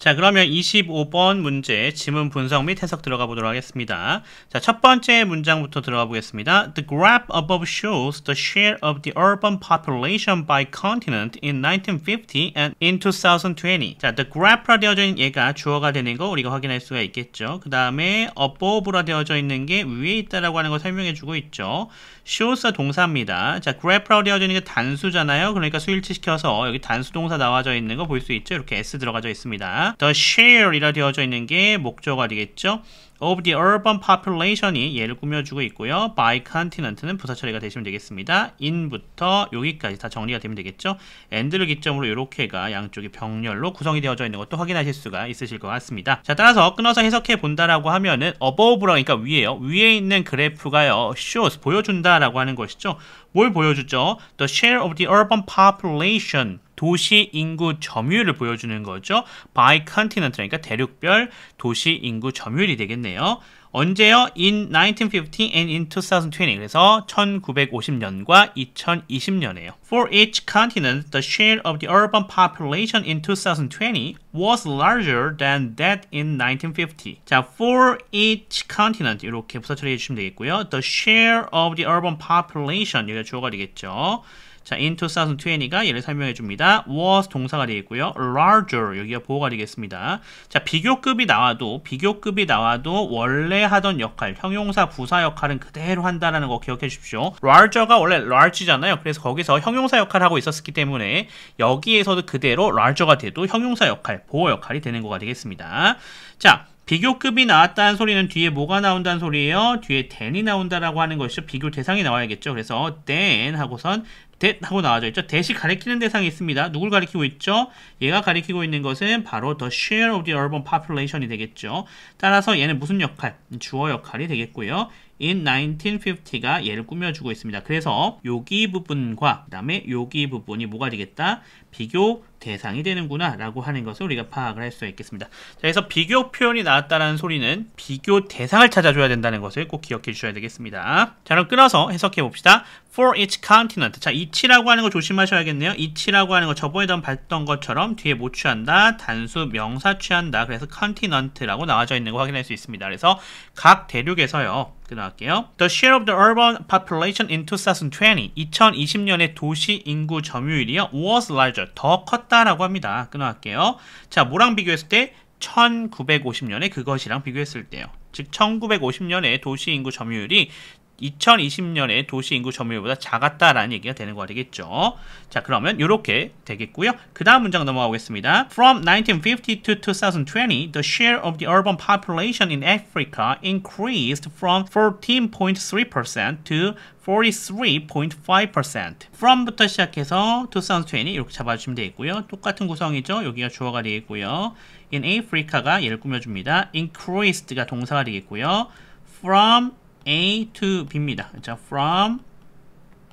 자, 그러면 25번 문제 지문 분석 및 해석 들어가 보도록 하겠습니다. 자, 첫 번째 문장부터 들어가 보겠습니다. The graph above shows the share of the urban population by continent in 1950 and in 2020. 자, the graph라 되어져 있는 얘가 주어가 되는 거 우리가 확인할 수가 있겠죠. 그 다음에 above라 되어져 있는 게 위에 있다라고 하는 거 설명해 주고 있죠. shows가 동사입니다. 자, graph라고 되어져 있는 게 단수잖아요. 그러니까 수일치시켜서 여기 단수 동사 나와져 있는 거 볼 수 있죠. 이렇게 s 들어가져 있습니다. The share이라 되어져 있는 게 목적어가 되겠죠. Of the urban population이 얘를 꾸며주고 있고요. By continent는 부사 처리가 되시면 되겠습니다. in부터 여기까지 다 정리가 되면 되겠죠. and를 기점으로 이렇게가 양쪽이 병렬로 구성이 되어져 있는 것도 확인하실 수가 있으실 것 같습니다. 자, 따라서 끊어서 해석해 본다라고 하면은 above라 그러니까 위에요. 위에 있는 그래프가요. shows 보여준다라고 하는 것이죠. 뭘 보여주죠? The share of the urban population 도시 인구 점유율을 보여주는 거죠. By continent 그러니까 대륙별 도시 인구 점유율이 되겠네요. 언제요? In 1950 and in 2020. 그래서 1950년과 2020년에요. For each continent, the share of the urban population in 2020 was larger than that in 1950. 자, for each continent 이렇게 부사 처리해 주시면 되겠고요. The share of the urban population 여기가 주어가 되겠죠. 자, in 2020가 얘를 설명해 줍니다. was 동사가 되겠고요. larger 여기가 보호가 되겠습니다. 자, 비교급이 나와도 원래 하던 역할, 형용사 부사 역할은 그대로 한다라는 거 기억해 주십시오. larger가 원래 large잖아요. 그래서 거기서 형용사 역할을 하고 있었기 때문에 여기에서도 그대로 larger가 돼도 형용사 역할, 보호 역할이 되는 거가 되겠습니다. 자, 비교급이 나왔다는 소리는 뒤에 뭐가 나온다는 소리예요? 뒤에 than이 나온다라고 하는 것이죠. 비교 대상이 나와야겠죠. 그래서 then 하고선 that 하고 나와져 있죠. that이 가리키는 대상이 있습니다. 누굴 가리키고 있죠? 얘가 가리키고 있는 것은 바로 the share of the urban population이 되겠죠. 따라서 얘는 무슨 역할? 주어 역할이 되겠고요. in 1950가 얘를 꾸며주고 있습니다. 그래서 여기 부분과 그 다음에 여기 부분이 뭐가 되겠다? 비교 대상이 되는구나 라고 하는 것을 우리가 파악을 할 수 있겠습니다. 자, 그래서 비교 표현이 나왔다는 소리는 비교 대상을 찾아줘야 된다는 것을 꼭 기억해 주셔야 되겠습니다. 자, 그럼 끊어서 해석해 봅시다. For each continent. 자, each라고 하는 거 조심하셔야겠네요. each라고 하는 거 저번에 봤던 것처럼 뒤에 뭐 취한다? 단수 명사 취한다. 그래서 continent라고 나와져 있는 거 확인할 수 있습니다. 그래서 각 대륙에서요. 끊어갈게요. The share of the urban population in 2020. 2020년의 도시 인구 점유율이요. was larger. 더 컸다라고 합니다. 끊어갈게요. 자, 뭐랑 비교했을 때? 1950년에 그것이랑 비교했을 때요. 즉 1950년에 도시 인구 점유율이 2020년에 도시 인구 점유율보다 작았다라는 얘기가 되는 거가 되겠죠. 자, 그러면 이렇게 되겠고요. 그 다음 문장 넘어가 보겠습니다. From 1950 to 2020, the share of the urban population in Africa increased from 14.3% to 43.5%. from부터 시작해서 2020 이렇게 잡아주시면 되겠고요. 똑같은 구성이죠. 여기가 주어가 되겠고요. in Africa가 얘를 꾸며줍니다. increased가 동사가 되겠고요. from A to B입니다. 자, from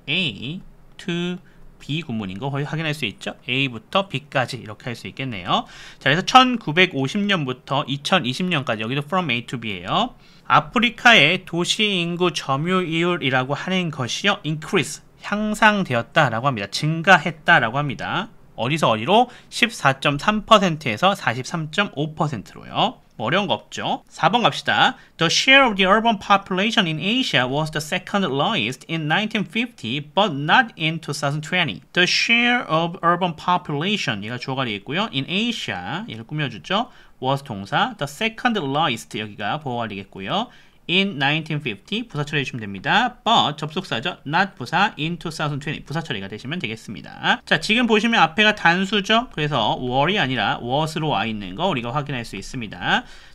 A to B 구문인 거 확인할 수 있죠? A부터 B까지 이렇게 할 수 있겠네요. 자, 그래서 1950년부터 2020년까지 여기도 from A to B예요. 아프리카의 도시 인구 점유율이라고 하는 것이요. increase, 향상되었다라고 합니다. 증가했다라고 합니다. 어디서 어디로? 14.3%에서 43.5%로요. 어려운 거 없죠. 4번 갑시다. The share of the urban population in Asia was the second lowest in 1950, but not in 2020. The share of urban population, 얘가 주어가 되겠고요. In Asia, 얘를 꾸며주죠. was 동사, the second lowest, 여기가 보호가 되겠고요. in 1950, 부사 처리해 주시면 됩니다. but, 접속사죠. not 부사, in 2020, 부사 처리가 되시면 되겠습니다. 자, 지금 보시면 앞에가 단수죠. 그래서 were이 아니라 was로 와 있는 거 우리가 확인할 수 있습니다.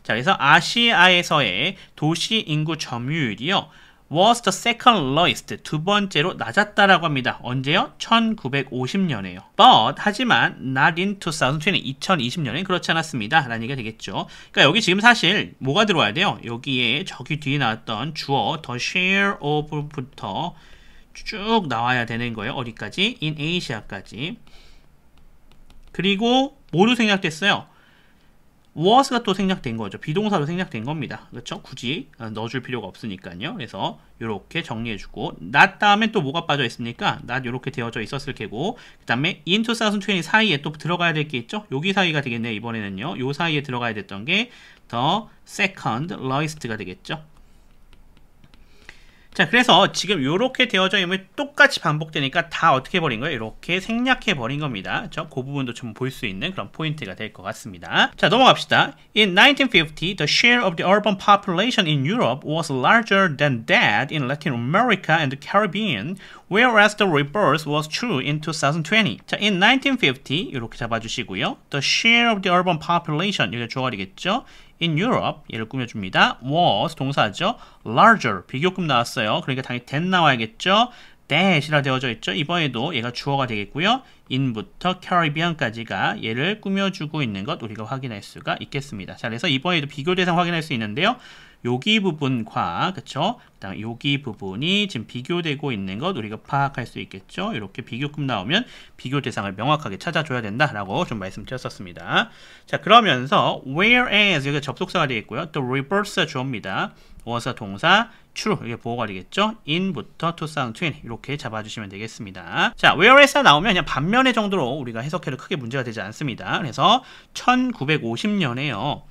자, 그래서 아시아에서의 도시 인구 점유율이요. was the second lowest, 두 번째로 낮았다라고 합니다. 언제요? 1950년에요. but, 하지만 not in 2020, 2020년엔 그렇지 않았습니다. 라는 얘기가 되겠죠. 그러니까 여기 지금 사실 뭐가 들어와야 돼요? 여기에 저기 뒤에 나왔던 주어 the share of부터 쭉 나와야 되는 거예요. 어디까지? in Asia까지. 그리고 모두 생략됐어요. was가 또 생략된 거죠. 비동사로 생략된 겁니다. 그렇죠? 굳이 넣어줄 필요가 없으니까요. 그래서 이렇게 정리해주고 not 다음에 또 뭐가 빠져 있습니까? not 이렇게 되어져 있었을 테고 그 다음에 in 2020 사이에 또 들어가야 될 게 있죠? 여기 사이가 되겠네요. 이번에는요. 요 사이에 들어가야 됐던 게 the second lowest가 되겠죠. 자, 그래서 지금 이렇게 되어져 있으면 똑같이 반복되니까 다 어떻게 해버린 거예요? 이렇게 생략해 버린 겁니다. 그렇죠? 그 부분도 좀 볼 수 있는 그런 포인트가 될 것 같습니다. 자, 넘어갑시다. In 1950, the share of the urban population in Europe was larger than that in Latin America and the Caribbean, whereas the reverse was true in 2020. 자, in 1950 이렇게 잡아주시고요. The share of the urban population 여기가 주어리겠죠? In Europe, 얘를 꾸며줍니다. was, 동사죠. larger, 비교급 나왔어요. 그러니까 당연히 than 나와야겠죠. that이라 되어져 있죠. 이번에도 얘가 주어가 되겠고요. in부터 Caribbean까지가 얘를 꾸며주고 있는 것 우리가 확인할 수가 있겠습니다. 자, 그래서 이번에도 비교 대상 확인할 수 있는데요. 여기 부분과 그쵸? 그다음 여기 부분이 지금 비교되고 있는 것 우리가 파악할 수 있겠죠. 이렇게 비교급 나오면 비교 대상을 명확하게 찾아줘야 된다라고 좀 말씀드렸었습니다. 자, 그러면서 whereas 여기가 접속사가 되겠고요. 또 reverse가 주어입니다. was가 동사, true 이게 보호가 되겠죠. in부터 2020 이렇게 잡아주시면 되겠습니다. 자, whereas가 나오면 그냥 반면의 정도로 우리가 해석해도 크게 문제가 되지 않습니다. 그래서 1950년에요.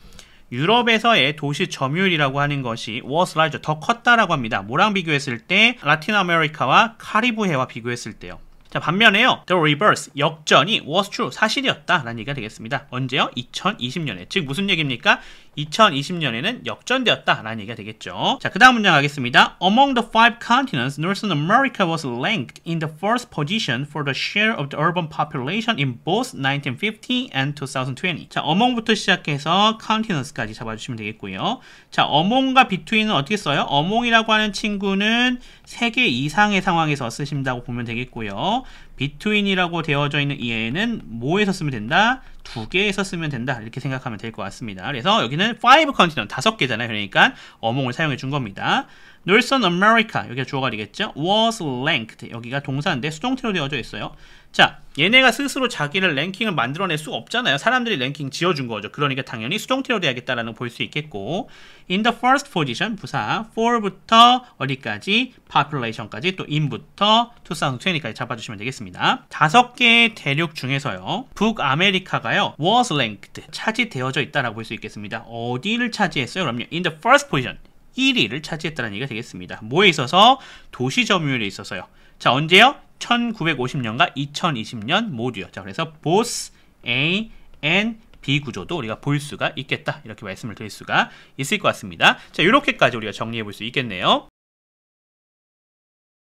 유럽에서의 도시 점유율이라고 하는 것이 was larger, 더 컸다라고 합니다. 뭐랑 비교했을 때? 라틴 아메리카와 카리브해와 비교했을 때요. 자, 반면에요. The reverse, 역전이 was true, 사실이었다라는 얘기가 되겠습니다. 언제요? 2020년에. 즉 무슨 얘기입니까? 2020년에는 역전되었다라는 얘기가 되겠죠. 자, 그 다음 문장 가겠습니다. Among the five continents, North America was ranked in the first position for the share of the urban population in both 1950 and 2020. 자, among부터 시작해서 continents까지 잡아주시면 되겠고요. 자, among과 between은 어떻게 써요? among이라고 하는 친구는 3개 이상의 상황에서 쓰신다고 보면 되겠고요. between이라고 되어져 있는 이 애는 뭐에서 쓰면 된다? 2개에서 쓰면 된다. 이렇게 생각하면 될 것 같습니다. 그래서 여기는 5 continent, 5개잖아요. 그러니까 among을 사용해 준 겁니다. Northern America, 여기가 주어가 되겠죠? was ranked, 여기가 동사인데 수동태로 되어져 있어요. 자, 얘네가 스스로 자기를 랭킹을 만들어낼 수가 없잖아요. 사람들이 랭킹 지어준 거죠. 그러니까 당연히 수동태로 돼야겠다라는 걸 볼 수 있겠고, in the first position, 부사, for부터 어디까지, population까지, 또 in부터 2020까지 잡아주시면 되겠습니다. 5개의 대륙 중에서요, 북아메리카가요, was ranked, 차지되어져 있다라고 볼 수 있겠습니다. 어디를 차지했어요? 그럼요, in the first position, 1위를 차지했다는 얘기가 되겠습니다. 뭐에 있어서? 도시 점유율에 있어서요. 자, 언제요? 1950년과 2020년 모두요. 자, 그래서 both A and B 구조도 우리가 볼 수가 있겠다. 이렇게 말씀을 드릴 수가 있을 것 같습니다. 자, 이렇게까지 우리가 정리해 볼 수 있겠네요.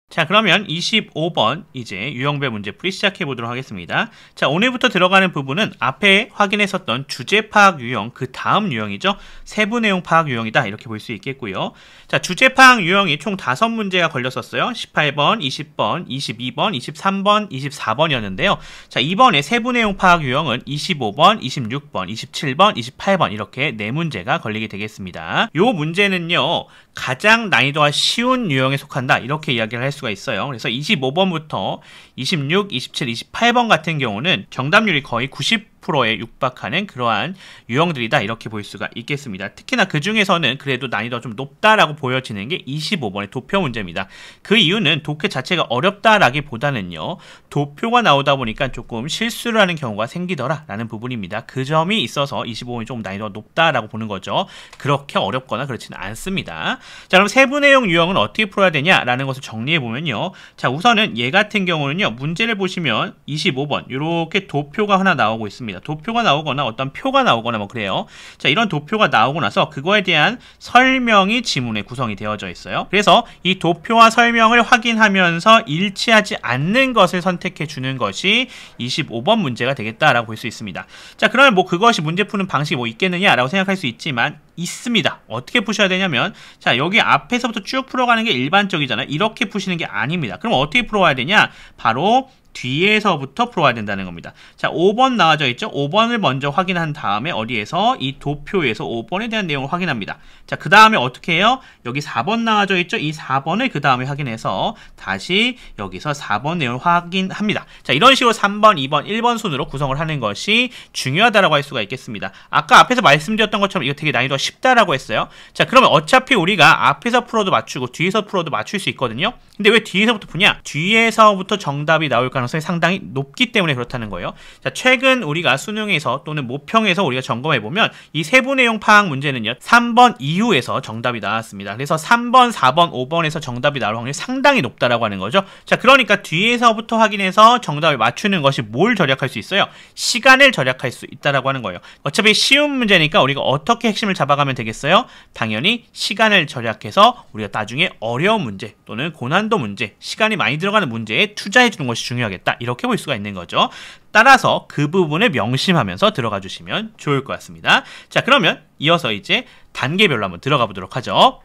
자, 그러면 25번 이제 유형별 문제풀이 시작해 보도록 하겠습니다. 자, 오늘부터 들어가는 부분은 앞에 확인했었던 주제 파악 유형, 그 다음 유형이죠. 세부 내용 파악 유형이다. 이렇게 볼 수 있겠고요. 자, 주제 파악 유형이 총 5문제가 걸렸었어요. 18번, 20번, 22번, 23번, 24번이었는데요. 자, 이번에 세부 내용 파악 유형은 25번, 26번, 27번, 28번 이렇게 4문제가 걸리게 되겠습니다. 요 문제는요, 가장 난이도가 쉬운 유형에 속한다. 이렇게 이야기를 할 수가 있어요. 그래서 25번부터 26, 27, 28번 같은 경우는 정답률이 거의 90%에 육박하는 그러한 유형들이다. 이렇게 볼 수가 있겠습니다. 특히나 그 중에서는 그래도 난이도가 좀 높다라고 보여지는 게 25번의 도표 문제입니다. 그 이유는 독해 자체가 어렵다라기보다는요, 도표가 나오다 보니까 조금 실수를 하는 경우가 생기더라라는 부분입니다. 그 점이 있어서 25번이 좀 난이도가 높다라고 보는 거죠. 그렇게 어렵거나 그렇지는 않습니다. 자, 그럼 세부 내용 유형은 어떻게 풀어야 되냐라는 것을 정리해 보면요. 자, 우선은 얘 같은 경우는요, 문제를 보시면 25번 이렇게 도표가 하나 나오고 있습니다. 도표가 나오거나 어떤 표가 나오거나 뭐 그래요. 자, 이런 도표가 나오고 나서 그거에 대한 설명이 지문에 구성이 되어져 있어요. 그래서 이 도표와 설명을 확인하면서 일치하지 않는 것을 선택해 주는 것이 25번 문제가 되겠다라고 볼 수 있습니다. 자, 그러면 뭐 그것이 문제 푸는 방식이 뭐 있겠느냐라고 생각할 수 있지만 있습니다. 어떻게 푸셔야 되냐면, 자, 여기 앞에서부터 쭉 풀어가는 게 일반적이잖아요. 이렇게 푸시는 게 아닙니다. 그럼 어떻게 풀어와야 되냐? 바로 뒤에서부터 풀어야 된다는 겁니다. 자, 5번 나와져 있죠? 5번을 먼저 확인한 다음에 어디에서? 이 도표에서 5번에 대한 내용을 확인합니다. 자, 그 다음에 어떻게 해요? 여기 4번 나와져 있죠? 이 4번을 그 다음에 확인해서 다시 여기서 4번 내용을 확인합니다. 자, 이런 식으로 3번, 2번, 1번 순으로 구성을 하는 것이 중요하다라고 할 수가 있겠습니다. 아까 앞에서 말씀드렸던 것처럼 이거 되게 난이도가 쉽다라고 했어요. 자, 그러면 어차피 우리가 앞에서 풀어도 맞추고 뒤에서 풀어도 맞출 수 있거든요. 근데 왜 뒤에서부터 푸냐? 뒤에서부터 정답이 나올 가능성이 상당히 높기 때문에 그렇다는 거예요. 자, 최근 우리가 수능에서 또는 모평에서 우리가 점검해보면 이 세부 내용 파악 문제는요, 3번 이후에서 정답이 나왔습니다. 그래서 3번, 4번, 5번에서 정답이 나올 확률이 상당히 높다라고 하는 거죠. 자, 그러니까 뒤에서부터 확인해서 정답을 맞추는 것이 뭘 절약할 수 있어요? 시간을 절약할 수 있다라고 하는 거예요. 어차피 쉬운 문제니까 우리가 어떻게 핵심을 잡아가면 되겠어요? 당연히 시간을 절약해서 우리가 나중에 어려운 문제 또는 고난도 문제, 시간이 많이 들어가는 문제에 투자해 주는 것이 중요하겠다. 이렇게 볼 수가 있는 거죠. 따라서 그 부분을 명심하면서 들어가 주시면 좋을 것 같습니다. 자, 그러면 이어서 이제 단계별로 한번 들어가 보도록 하죠.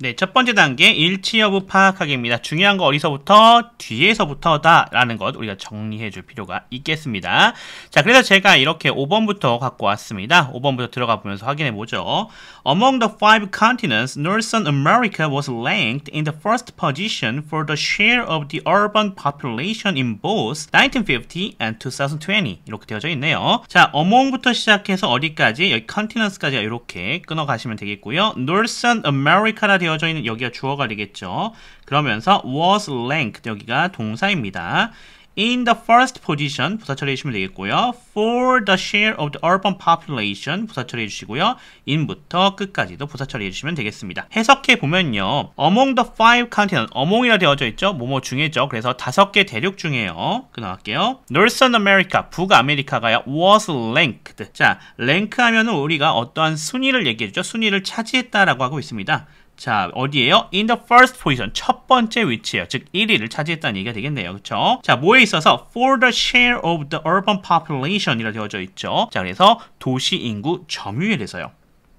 네, 첫 번째 단계 일치 여부 파악하기입니다. 중요한 거 어디서부터? 뒤에서부터다 라는 것 우리가 정리해 줄 필요가 있겠습니다. 자, 그래서 제가 이렇게 5번부터 갖고 왔습니다. 5번부터 들어가 보면서 확인해 보죠. Among the 5 continents, Northern America was ranked in the first position for the share of the urban population in both 1950 and 2020 이렇게 되어져 있네요. 자, among부터 시작해서 어디까지? 여기 continents까지 이렇게 끊어 가시면 되겠고요. Northern America라 되어져 있는 여기가 주어가 되겠죠. 그러면서 was ranked 여기가 동사입니다. In the first position 부사 처리해 주시면 되겠고요. For the share of the urban population 부사 처리해 주시고요. in부터 끝까지도 부사 처리해 주시면 되겠습니다. 해석해 보면요. Among the 5 continents, among이라 되어져 있죠. 뭐뭐 중에죠. 그래서 5개 대륙 중에요. 끊어갈게요. Northern America, 북아메리카가요. was ranked. 자, rank 하면은 우리가 어떠한 순위를 얘기해 주죠. 순위를 차지했다라고 하고 있습니다. 자, 어디에요? In the first position, 첫 번째 위치예요. 즉 1위를 차지했다는 얘기가 되겠네요. 그렇죠? 자, 뭐에 있어서 for the share of the urban population 이라 되어져 있죠. 자, 그래서 도시 인구 점유율에 대해서요.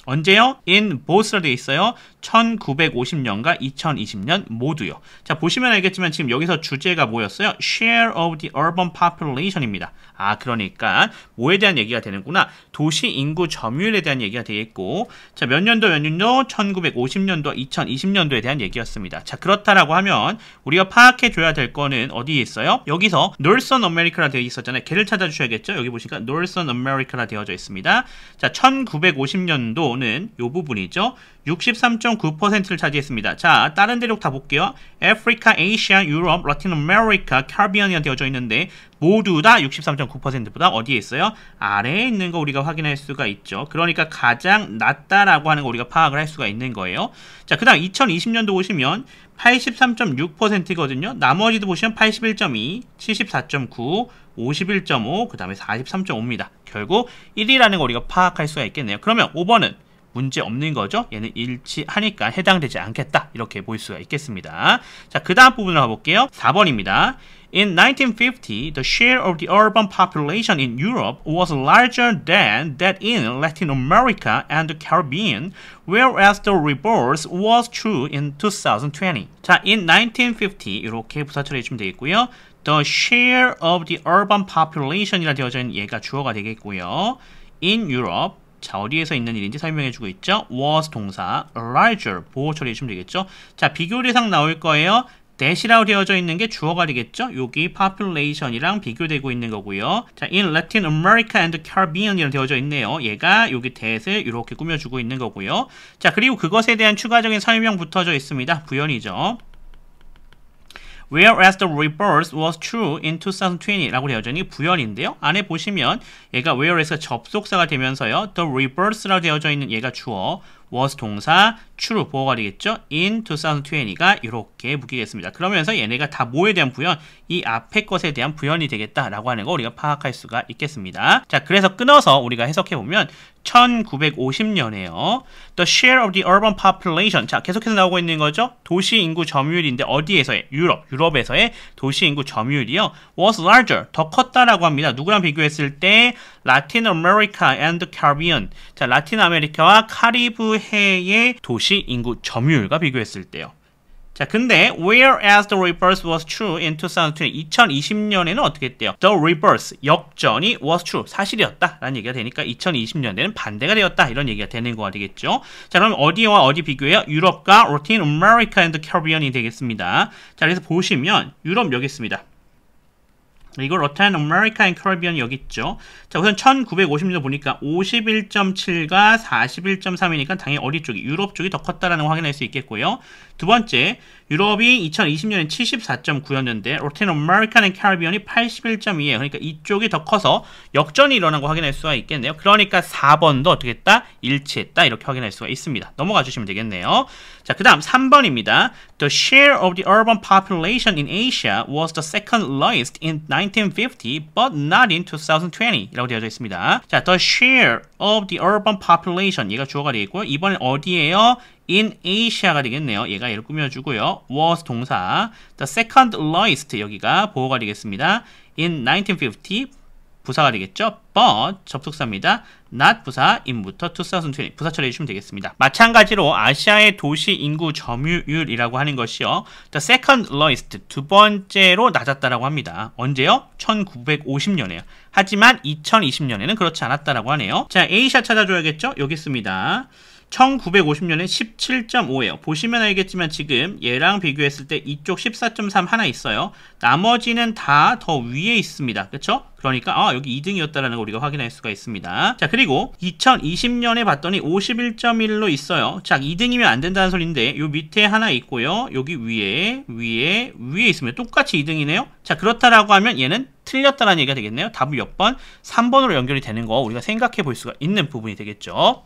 언제요? in both라 되어 있어요. 1950년과 2020년 모두요. 자, 보시면 알겠지만 지금 여기서 주제가 뭐였어요? share of the urban population입니다. 아, 그러니까 뭐에 대한 얘기가 되는구나. 도시 인구 점유율에 대한 얘기가 되겠고, 자, 몇 년도 1950년도, 2020년도에 대한 얘기였습니다. 자, 그렇다라고 하면 우리가 파악해 줘야 될 거는 어디에 있어요? 여기서 Northern America라 되어 있었잖아요. 걔를 찾아주셔야겠죠? 여기 보시니까 Northern America라 되어져 있습니다. 자, 1950년도는 이 부분이죠. 63.9%를 차지했습니다. 자, 다른 대륙 다 볼게요. 아프리카, 아시아, 유럽, 라틴 아메리카, 카리비안이 되어져 있는데 모두 다 63.9%보다 어디에 있어요? 아래에 있는 거 우리가 확인할 수가 있죠. 그러니까 가장 낮다라고 하는 거 우리가 파악을 할 수가 있는 거예요. 자, 그 다음 2020년도 보시면 83.6%거든요. 나머지도 보시면 81.2, 74.9, 51.5, 그 다음에 43.5입니다. 결국 1위라는 거 우리가 파악할 수가 있겠네요. 그러면 5번은 문제 없는 거죠. 얘는 일치하니까 해당되지 않겠다. 이렇게 볼 수가 있겠습니다. 자, 그 다음 부분을 가볼게요. 4번입니다. In 1950, the share of the urban population in Europe was larger than that in Latin America and the Caribbean, whereas the reverse was true in 2020. 자, in 1950 이렇게 부사 처리해 주시면 되겠고요. The share of the urban population이라 되어져 있는 얘가 주어가 되겠고요. In Europe 자, 어디에서 있는 일인지 설명해주고 있죠. was 동사, larger 보호 처리해 주시면 되겠죠. 자, 비교 대상 나올 거예요. that이라고 되어져 있는 게 주어가 되겠죠. 여기 population이랑 비교되고 있는 거고요. 자, in Latin America and the Caribbean이라고 되어져 있네요. 얘가 여기 that을 이렇게 꾸며주고 있는 거고요. 자, 그리고 그것에 대한 추가적인 설명 붙어져 있습니다. 부연이죠. Whereas the reverse was true in 2020 라고 되어져 있는 게 부연인데요. 안에 보시면 얘가 whereas가 접속사가 되면서요. The reverse라고 되어져 있는 얘가 주어, was 동사, true 보호가 되겠죠. in 2020가 이렇게 묶이겠습니다. 그러면서 얘네가 다 뭐에 대한 부연? 이 앞에 것에 대한 부연이 되겠다라고 하는 거 우리가 파악할 수가 있겠습니다. 자, 그래서 끊어서 우리가 해석해보면 1950년에요. The share of the urban population. 자, 계속해서 나오고 있는 거죠. 도시 인구 점유율인데 어디에서의? 유럽에서의 도시 인구 점유율이요. was larger. 더 컸다라고 합니다. 누구랑 비교했을 때? Latin America and the Caribbean. 자, 라틴 아메리카와 카리브 해의 도시 인구 점유율과 비교했을 때요. 자, 근데 whereas the reverse was true in 2020, 2020년에는 어떻게 했대요? The reverse, 역전이 was true, 사실이었다 라는 얘기가 되니까 2020년에는 반대가 되었다 이런 얘기가 되는 거가 되겠죠. 자, 그럼 어디와 어디 비교해요? 유럽과 Latin America and Caribbean이 되겠습니다. 자, 그래서 보시면 유럽 여기 있습니다. 이거 Latin America and Caribbean 여기 있죠. 자, 우선 1950년 보니까 51.7과 41.3이니까 당연히 어디 쪽이? 유럽 쪽이 더 컸다라는 거 확인할 수 있겠고요. 두 번째, 유럽이 2020년에 74.9였는데 Latin America and Caribbean이 81.2예요. 그러니까 이쪽이 더 커서 역전이 일어난 거 확인할 수가 있겠네요. 그러니까 4번도 어떻게 했다? 일치했다. 이렇게 확인할 수가 있습니다. 넘어가 주시면 되겠네요. 자, 그 다음 3번입니다. The share of the urban population in Asia was the second lowest in 1950, but not in 2020 이라고 되어져 있습니다. 자, the share of the urban population 얘가 주어가 되겠고요. 이번엔 어디에요? in Asia가 되겠네요. 얘가 얘를 꾸며주고요. was 동사, the second lowest 여기가 보호가 되겠습니다. in 1950 부사가 되겠죠. but 접속사입니다. not 부사, in부터 2020 부사 처리해 주시면 되겠습니다. 마찬가지로 아시아의 도시 인구 점유율이라고 하는 것이요. the second lowest 두 번째로 낮았다라고 합니다. 언제요? 1950년에요. 하지만 2020년에는 그렇지 않았다라고 하네요. 자, 에이시아 찾아줘야겠죠? 여기 있습니다. 1950년에 17.5예요. 보시면 알겠지만 지금 얘랑 비교했을 때 이쪽 14.3 하나 있어요. 나머지는 다 더 위에 있습니다. 그렇죠? 그러니까 여기 2등이었다라는 걸 우리가 확인할 수가 있습니다. 자, 그리고 2020년에 봤더니 51.1로 있어요. 자, 2등이면 안 된다는 소리인데 요 밑에 하나 있고요. 여기 위에 있으면 똑같이 2등이네요. 자, 그렇다라고 하면 얘는 틀렸다라는 얘기가 되겠네요. 답은 몇 번? 3번으로 연결이 되는 거 우리가 생각해 볼 수가 있는 부분이 되겠죠.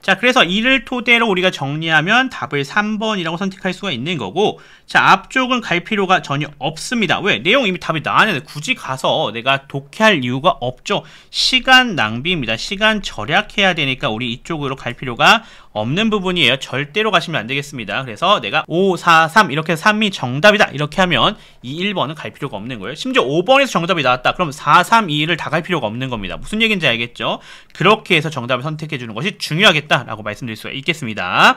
자, 그래서 이를 토대로 우리가 정리하면 답을 3번이라고 선택할 수가 있는 거고, 자, 앞쪽은 갈 필요가 전혀 없습니다. 왜? 내용 이미 답이 나왔는데 굳이 가서 내가 독해할 이유가 없죠. 시간 낭비입니다. 시간 절약해야 되니까 우리 이쪽으로 갈 필요가 없는 부분이에요. 절대로 가시면 안 되겠습니다. 그래서 내가 5, 4, 3 이렇게 3이 정답이다 이렇게 하면 이 1번은 갈 필요가 없는 거예요. 심지어 5번에서 정답이 나왔다. 그럼 4, 3, 2, 1을 다 갈 필요가 없는 겁니다. 무슨 얘기인지 알겠죠? 그렇게 해서 정답을 선택해 주는 것이 중요하겠다 라고 말씀드릴 수가 있겠습니다.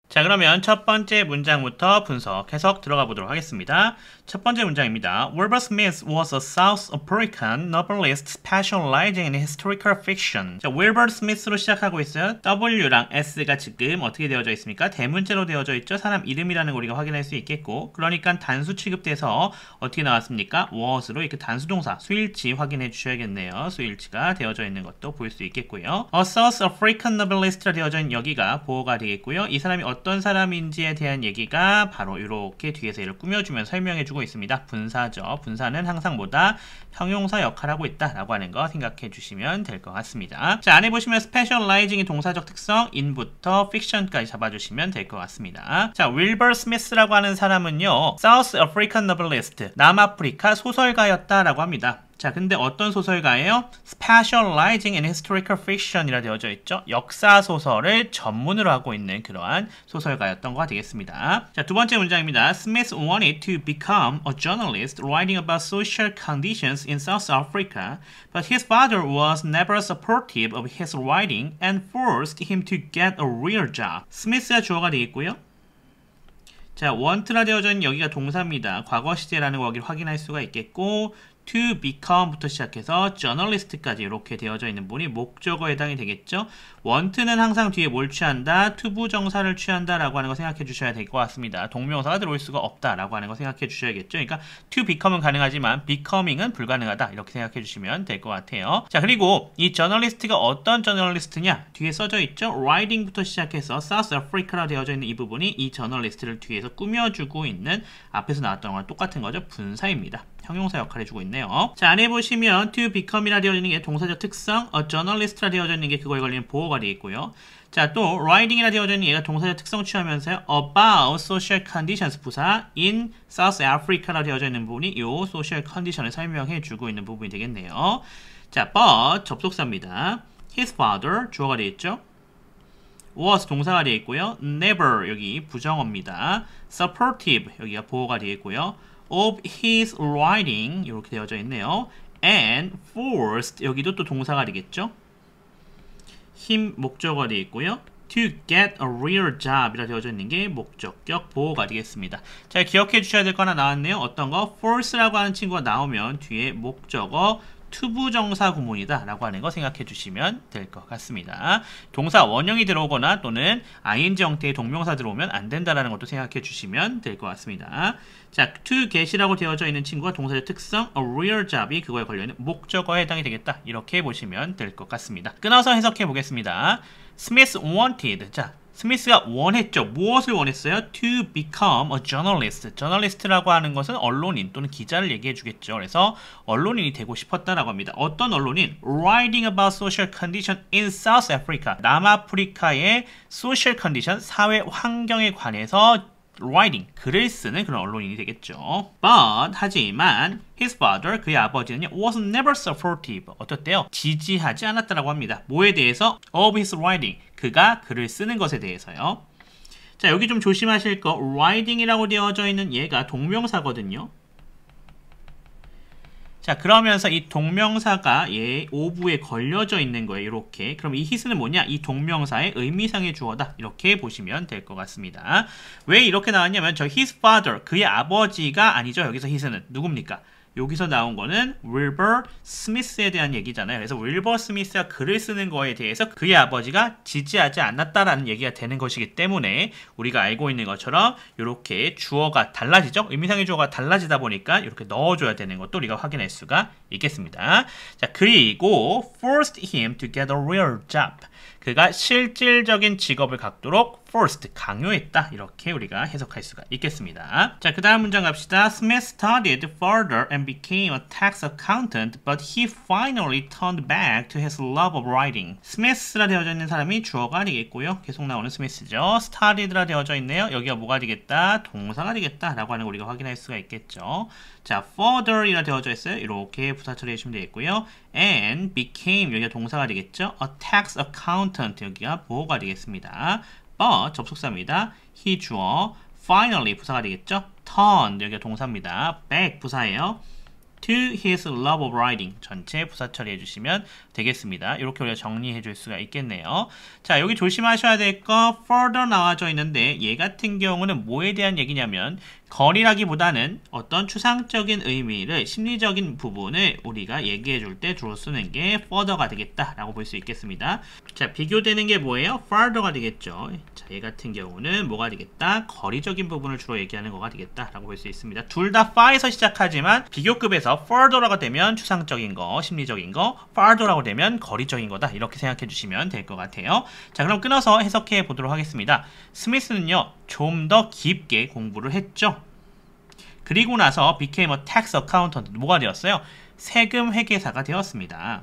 자, 그러면 첫 번째 문장부터 분석, 해석 들어가 보도록 하겠습니다. 첫 번째 문장입니다. Wilbur Smith was a South African novelist specializing in historical fiction. 자, Wilbur Smith로 시작하고 있어요. W랑 S가 지금 어떻게 되어져 있습니까? 대문자로 되어져 있죠. 사람 이름이라는 걸 우리가 확인할 수 있겠고, 그러니까 단수 취급돼서 어떻게 나왔습니까? was로 이렇게 단수동사, 수일치 확인해 주셔야겠네요. 수일치가 되어져 있는 것도 볼 수 있겠고요. A South African novelist라 되어져 있는 여기가 보호가 되겠고요. 이 사람이 어떤 사람인지에 대한 얘기가 바로 이렇게 뒤에서 얘를 꾸며주면 설명해주고 있습니다. 분사죠. 분사는 항상 뭐다? 형용사 역할을 하고 있다라고 하는 거 생각해 주시면 될 것 같습니다. 자, 안에 보시면 specializing의 동사적 특성, in부터 fiction까지 잡아주시면 될 것 같습니다. 자, 윌버 스미스라고 하는 사람은요, South African novelist, 남아프리카 소설가였다라고 합니다. 자, 근데 어떤 소설가예요? Specializing in historical fiction이라 되어져 있죠. 역사 소설을 전문으로 하고 있는 그러한 소설가였던 거가 되겠습니다. 자, 두 번째 문장입니다. Smith wanted to become a journalist writing about social conditions in South Africa, but his father was never supportive of his writing and forced him to get a real job. 스미스가 주어가 되겠고요. 자, want라 되어져 있는 여기가 동사입니다. 과거 시제라는 거 여기를 확인할 수가 있겠고, to become부터 시작해서 journalist까지 이렇게 되어져 있는 부분이 목적어에 해당이 되겠죠. want는 항상 뒤에 뭘 취한다? 투부정사를 취한다라고 하는 거 생각해 주셔야 될 것 같습니다. 동명사가 들어올 수가 없다라고 하는 거 생각해 주셔야겠죠. 그러니까 to become은 가능하지만 becoming은 불가능하다 이렇게 생각해 주시면 될 것 같아요. 자, 그리고 이 저널리스트가 어떤 저널리스트냐? 뒤에 써져 있죠. writing부터 시작해서 South Africa라 되어져 있는 이 부분이 이 저널리스트를 뒤에서 꾸며주고 있는 앞에서 나왔던 거랑 똑같은 거죠. 분사입니다. 형용사 역할을 해주고 있네요. 자, 안에 보시면 to become이라 되어 있는 게 동사적 특성, a journalist라 되어져 있는 게 그거에 걸리는 보호가 되어 있고요. 자, 또 writing이라 되어져 있는 얘가 동사적 특성 취하면서요. about social conditions 부사 in South Africa라 되어져 있는 부분이 이 social condition을 설명해 주고 있는 부분이 되겠네요. 자, but 접속사입니다. his father 주어가 되어 있죠. was 동사가 되어 있고요. never 여기 부정어입니다. supportive 여기가 보호가 되어 있고요. of his writing 이렇게 되어져 있네요. and forced 여기도 또 동사가 되겠죠. him 목적어가 되어 있고요. to get a real job 이라 되어져 있는 게 목적격 보호가 되겠습니다. 자, 기억해 주셔야 될 거 하나 나왔네요. 어떤 거? force라고 하는 친구가 나오면 뒤에 목적어 투부정사 구문이다 라고 하는 거 생각해 주시면 될 것 같습니다. 동사 원형이 들어오거나 또는 ing 형태의 동명사 들어오면 안 된다라는 것도 생각해 주시면 될 것 같습니다. 자, to get이라고 되어져 있는 친구가 동사의 특성 a real job이 그거에 걸려있는 목적어에 해당이 되겠다 이렇게 보시면 될 것 같습니다. 끊어서 해석해 보겠습니다. Smith wanted. 자, 스미스가 원했죠. 무엇을 원했어요? To become a journalist. journalist라고 하는 것은 언론인 또는 기자를 얘기해 주겠죠. 그래서 언론인이 되고 싶었다라고 합니다. 어떤 언론인? Writing about social condition in South Africa. 남아프리카의 social condition, 사회 환경에 관해서 writing, 글을 쓰는 그런 언론인이 되겠죠. But, 하지만 his father, 그의 아버지는요, was never supportive. 어떻대요? 지지하지 않았다라고 합니다. 뭐에 대해서? Of his writing. 그가 글을 쓰는 것에 대해서요. 자, 여기 좀 조심하실 거, writing이라고 되어져 있는 얘가 동명사거든요. 자, 그러면서 이 동명사가 얘 오부에 걸려져 있는 거예요. 이렇게. 그럼 이 his는 뭐냐? 이 동명사의 의미상의 주어다. 이렇게 보시면 될 것 같습니다. 왜 이렇게 나왔냐면 저 his father, 그의 아버지가 아니죠. 여기서 his는 누굽니까? 여기서 나온 거는 윌버 스미스에 대한 얘기잖아요. 그래서 윌버 스미스가 글을 쓰는 거에 대해서 그의 아버지가 지지하지 않았다라는 얘기가 되는 것이기 때문에 우리가 알고 있는 것처럼 이렇게 주어가 달라지죠. 의미상의 주어가 달라지다 보니까 이렇게 넣어줘야 되는 것도 우리가 확인할 수가 있겠습니다. 자, 그리고 forced him to get a real job. 그가 실질적인 직업을 갖도록 forced, 강요했다. 이렇게 우리가 해석할 수가 있겠습니다. 자, 그 다음 문장 갑시다. Smith studied further and became a tax accountant, but he finally turned back to his love of writing. Smith라 되어져 있는 사람이 주어가 되겠고요. 계속 나오는 Smith죠. studied라 되어져 있네요. 여기가 뭐가 되겠다? 동사가 되겠다. 라고 하는 거 우리가 확인할 수가 있겠죠. 자, further이라 되어져 있어요. 이렇게 부사 처리해주시면 되겠고요. and became, 여기가 동사가 되겠죠. a tax accountant, 여기가 보호가 되겠습니다. but, 접속사입니다. he 주어, finally, 부사가 되겠죠. turn, 여기가 동사입니다. back, 부사예요. to his love of writing, 전체 부사 처리해 주시면 되겠습니다. 이렇게 우리가 정리해 줄 수가 있겠네요. 자, 여기 조심하셔야 될 거 further 나와져 있는데 얘 같은 경우는 뭐에 대한 얘기냐면 거리라기보다는 어떤 추상적인 의미를, 심리적인 부분을 우리가 얘기해 줄 때 주로 쓰는 게 further가 되겠다라고 볼 수 있겠습니다. 자, 비교되는 게 뭐예요? farther가 되겠죠. 자, 얘 같은 경우는 뭐가 되겠다? 거리적인 부분을 주로 얘기하는 거가 되겠다라고 볼 수 있습니다. 둘 다 far에서 시작하지만 비교급에서 further라고 되면 추상적인 거, 심리적인 거, farther라고 되면 거리적인 거다. 이렇게 생각해 주시면 될 것 같아요. 자, 그럼 끊어서 해석해 보도록 하겠습니다. 스미스는요, 좀 더 깊게 공부를 했죠. 그리고 나서 became a tax accountant, 뭐가 되었어요? 세금 회계사가 되었습니다.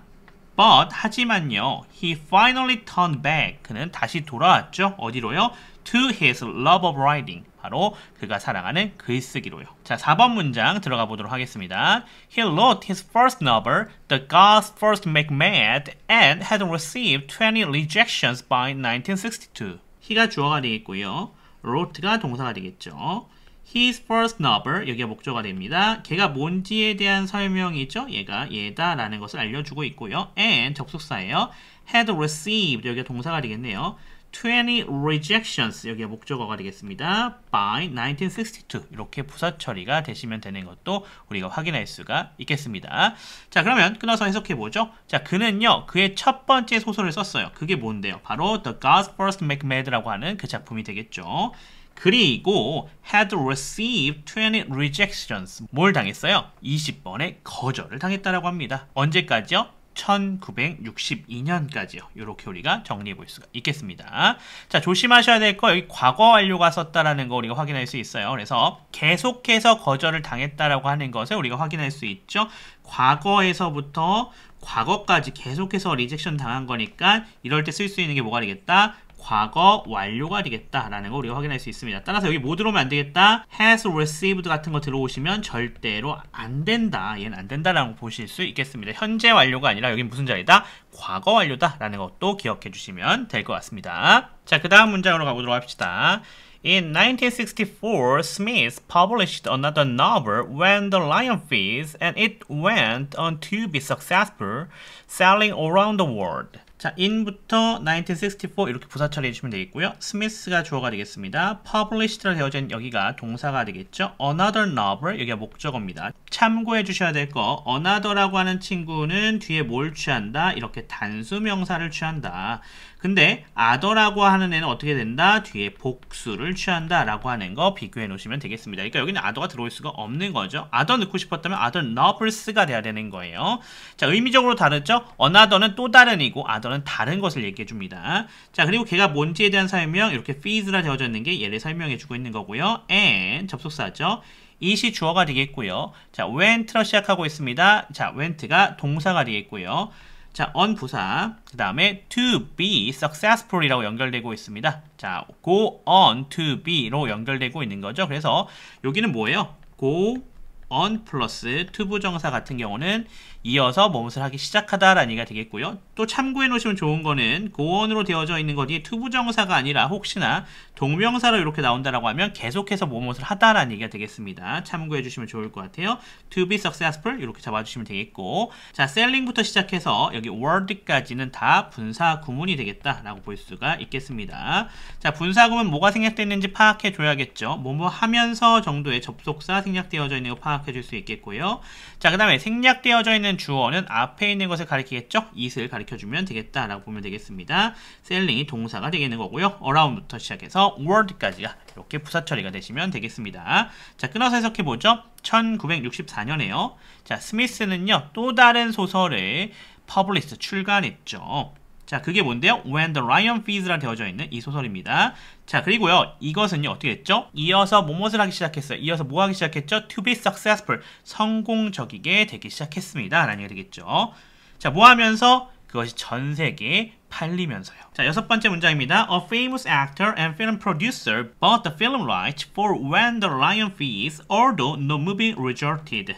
But, 하지만요, he finally turned back, 그는 다시 돌아왔죠. 어디로요? To his love of writing, 바로 그가 사랑하는 글쓰기로요. 자, 4번 문장 들어가 보도록 하겠습니다. He wrote his first novel, The Gods First Make Mad, and had received 20 rejections by 1962. he가 주어가 되겠고요. wrote가 동사가 되겠죠. His first novel, 여기가 목조가 됩니다. 걔가 뭔지에 대한 설명이죠. 얘다 라는 것을 알려주고 있고요. And, 접속사예요. Had received, 여기가 동사가 되겠네요. 20 rejections, 여기가 목적어가 되겠습니다. by 1962, 이렇게 부사 처리가 되시면 되는 것도 우리가 확인할 수가 있겠습니다. 자, 그러면 끊어서 해석해보죠. 자, 그는요, 그의 첫 번째 소설을 썼어요. 그게 뭔데요? 바로 The Gods First Make Mad라고 하는 그 작품이 되겠죠. 그리고 had received 20 rejections, 뭘 당했어요? 20번의 거절을 당했다라고 합니다. 언제까지요? 1962년까지요. 이렇게 우리가 정리해 볼 수가 있겠습니다. 자, 조심하셔야 될 거, 여기 과거 완료가 썼다라는 거 우리가 확인할 수 있어요. 그래서 계속해서 거절을 당했다라고 하는 것을 우리가 확인할 수 있죠. 과거에서부터 과거까지 계속해서 리젝션 당한 거니까 이럴 때 쓸 수 있는 게 뭐가 되겠다? 과거 완료가 되겠다라는 거 우리가 확인할 수 있습니다. 따라서 여기 뭐 들어오면 안 되겠다? has received 같은 거 들어오시면 절대로 안 된다. 얘는 안 된다라고 보실 수 있겠습니다. 현재 완료가 아니라 여기 무슨 자리다? 과거 완료다라는 것도 기억해 주시면 될 것 같습니다. 자, 그 다음 문장으로 가보도록 합시다. In 1964, Smith published another novel, When the Lion Feeds, and it went on to be successful, selling around the world. 자, in부터 1964 이렇게 부사 처리해 주시면 되겠고요. 스미스가 주어가 되겠습니다. published라 되어져 있는 여기가 동사가 되겠죠. another novel, 여기가 목적어입니다. 참고해 주셔야 될 거, another라고 하는 친구는 뒤에 뭘 취한다? 이렇게 단수 명사를 취한다. 근데 other라고 하는 애는 어떻게 된다? 뒤에 복수를 취한다 라고 하는 거 비교해 놓으시면 되겠습니다. 그러니까 여기는 other가 들어올 수가 없는 거죠. other 넣고 싶었다면 other novels가 돼야 되는 거예요. 자, 의미적으로 다르죠? another는 또 다른이고 other는 다른 것을 얘기해 줍니다. 자, 그리고 걔가 뭔지에 대한 설명, 이렇게 feeds라 되어져 있는 게 얘를 설명해 주고 있는 거고요. and 접속사죠. it이 주어가 되겠고요. 자, went로 시작하고 있습니다. 자, went가 동사가 되겠고요. 자, on 부사, 그 다음에 to be successful이라고 연결되고 있습니다. 자, go on to be로 연결되고 있는 거죠. 그래서 여기는 뭐예요? go on 플러스 to 부정사 같은 경우는 이어서 무엇을 하기 시작하다라는 얘기가 되겠고요. 또 참고해 놓으시면 좋은 거는 go on으로 되어져 있는 거 뒤에 to 부정사가 아니라 혹시나 동명사로 이렇게 나온다라고 하면 계속해서 무엇을 하다라는 얘기가 되겠습니다. 참고해 주시면 좋을 것 같아요. to be successful 이렇게 잡아주시면 되겠고, 자, selling부터 시작해서 여기 word까지는 다 분사 구문이 되겠다라고 볼 수가 있겠습니다. 자, 분사 구문 뭐가 생략됐는지 파악해 줘야겠죠. 뭐뭐 하면서 정도의 접속사 생략되어져 있는 거 파악해 줄 수 있겠고요. 자, 그 다음에 생략되어져 있는 주어는 앞에 있는 것을 가리키겠죠? it을 가리켜주면 되겠다라고 보면 되겠습니다. selling이 동사가 되겠는 거고요. around부터 시작해서 word까지가 이렇게 부사 처리가 되시면 되겠습니다. 자, 끊어서 해석해보죠. 1964년에요. 자, 스미스는요, 또 다른 소설을 published, 출간했죠. 자, 그게 뭔데요? When the Lion Feeds라 되어져 있는 이 소설입니다. 자, 그리고요, 이것은요, 어떻게 했죠? 이어서 무엇을 하기 시작했어요? 이어서 뭐 하기 시작했죠? To be successful, 성공적이게 되기 시작했습니다. 라는 얘기가 되겠죠. 자, 뭐 하면서? 그것이 전 세계에 팔리면서요. 자, 6번째 문장입니다. A famous actor and film producer bought the film rights for When the Lion Feeds, although no movie resulted.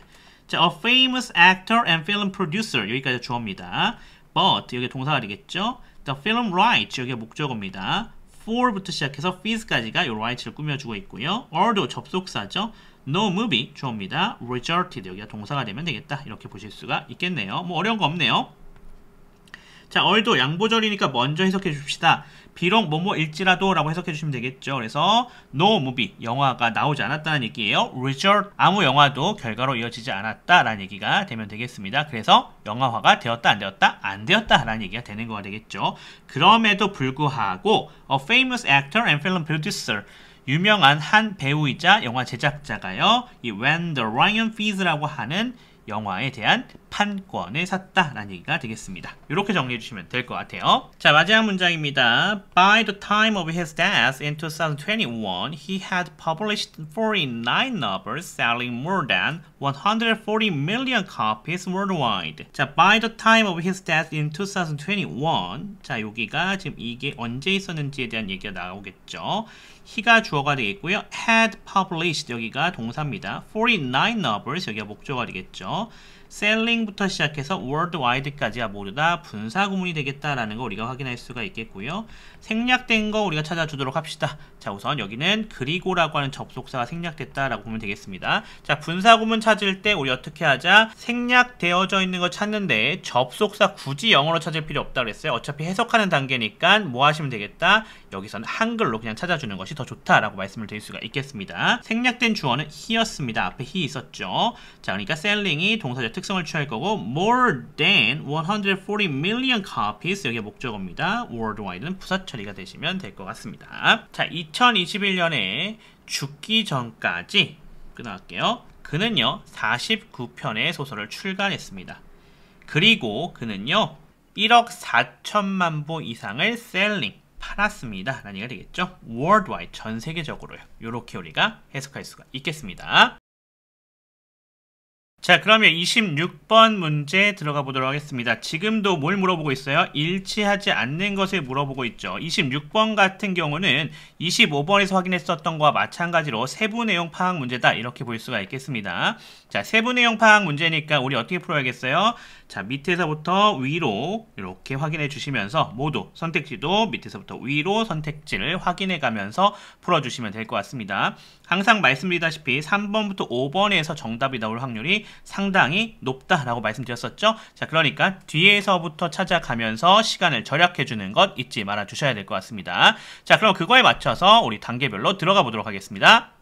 자, a famous actor and film producer, 여기까지 주어입니다. But, 여기 동사가 되겠죠? The film rights, 여기가 목적어입니다. for부터 시작해서 feeds까지가 이 rights를 꾸며주고 있고요. although, 접속사죠? No movie, 주어입니다. resulted, 여기가 동사가 되면 되겠다. 이렇게 보실 수가 있겠네요. 뭐 어려운 거 없네요. 자, 얼도 양보절이니까 먼저 해석해 줍시다. 비록 뭐뭐일지라도 라고 해석해 주시면 되겠죠. 그래서 no movie, 영화가 나오지 않았다는 얘기예요. result, 아무 영화도 결과로 이어지지 않았다라는 얘기가 되면 되겠습니다. 그래서 영화화가 되었다 안 되었다? 안 되었다라는 얘기가 되는 거가 되겠죠. 그럼에도 불구하고 a famous actor and film producer, 유명한 한 배우이자 영화 제작자가요, 이 When the Lion Feeds라고 하는 영화에 대한 판권을 샀다라는 얘기가 되겠습니다. 이렇게 정리해 주시면 될 것 같아요. 자, 마지막 문장입니다. By the time of his death in 2021, he had published 49 novels selling more than 140 million copies worldwide. 자, by the time of his death in 2021. 자, 여기가 지금 이게 언제 있었는지에 대한 얘기가 나오겠죠. he가 주어가 되겠고요. had published, 여기가 동사입니다. 49 novels, 여기가 목적어가 되겠죠. selling부터 시작해서 worldwide까지가 모두 다 분사 구문이 되겠다라는 거 우리가 확인할 수가 있겠고요. 생략된 거 우리가 찾아주도록 합시다. 자, 우선 여기는 그리고라고 하는 접속사가 생략됐다라고 보면 되겠습니다. 자, 분사 구문 찾을 때 우리 어떻게 하자? 생략되어져 있는 거 찾는데 접속사 굳이 영어로 찾을 필요 없다고 그랬어요. 어차피 해석하는 단계니까 뭐 하시면 되겠다? 여기서는 한글로 그냥 찾아주는 것이 더 좋다라고 말씀을 드릴 수가 있겠습니다. 생략된 주어는 he였습니다. 앞에 he 있었죠. 자, 그러니까 selling이 동사적 특성을 취할 거고 more than 140 million copies, 여기가 목적어입니다. worldwide는 부사 처리가 되시면 될 것 같습니다. 자, 2021년에 죽기 전까지 끊어갈게요. 그는요 49편의 소설을 출간했습니다. 그리고 그는요 1억 4천만 부 이상을 selling, 팔았습니다 라는 얘기가 되겠죠. worldwide, 전 세계적으로요. 이렇게 우리가 해석할 수가 있겠습니다. 자, 그러면 26번 문제 들어가 보도록 하겠습니다. 지금도 뭘 물어보고 있어요? 일치하지 않는 것을 물어보고 있죠. 26번 같은 경우는 25번에서 확인했었던 것과 마찬가지로 세부 내용 파악 문제다, 이렇게 볼 수가 있겠습니다. 자, 세부 내용 파악 문제니까 우리 어떻게 풀어야겠어요? 자, 밑에서부터 위로 이렇게 확인해 주시면서 모두 선택지도 밑에서부터 위로 선택지를 확인해 가면서 풀어주시면 될 것 같습니다. 항상 말씀드리다시피 3번부터 5번에서 정답이 나올 확률이 상당히 높다라고 말씀드렸었죠. 자, 그러니까 뒤에서부터 찾아가면서 시간을 절약해 주는 것 잊지 말아 주셔야 될 것 같습니다. 자, 그럼 그거에 맞춰서 우리 단계별로 들어가 보도록 하겠습니다.